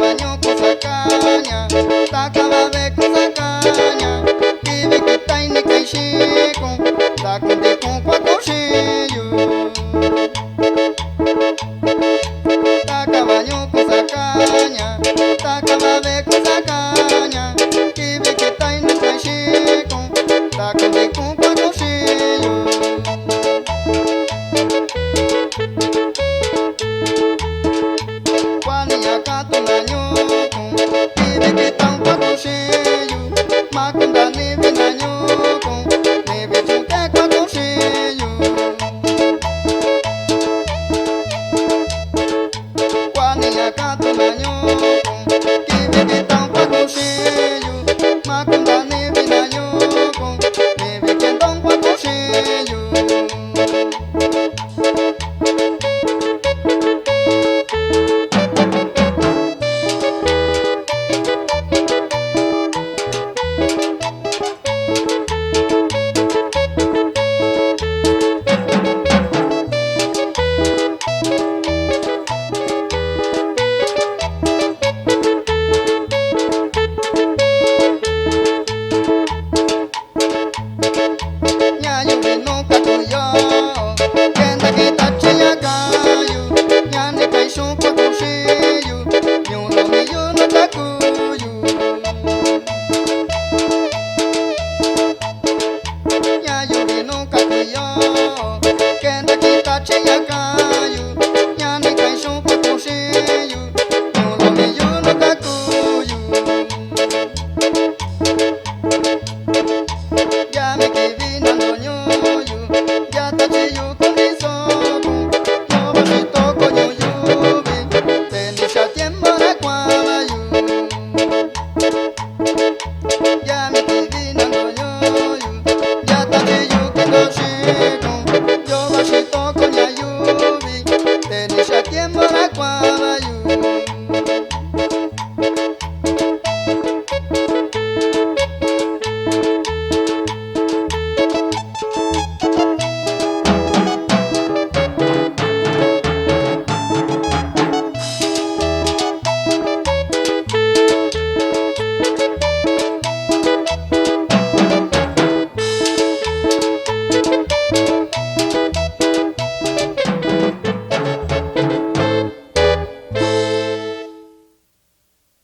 banho com sacanha, taca bave com sacanha, vive que tá em caixicom, tá com de com a coxinho. Taca banho com sacanha, taca bave com sacanha, vive que tá em caixicom, tá com de com a coxinho. Quaninha cato na nhocum, neve que tá um paco cheio, macunda neve na nhocum, neve de um paco cheio. Quaninha cato na nhocum.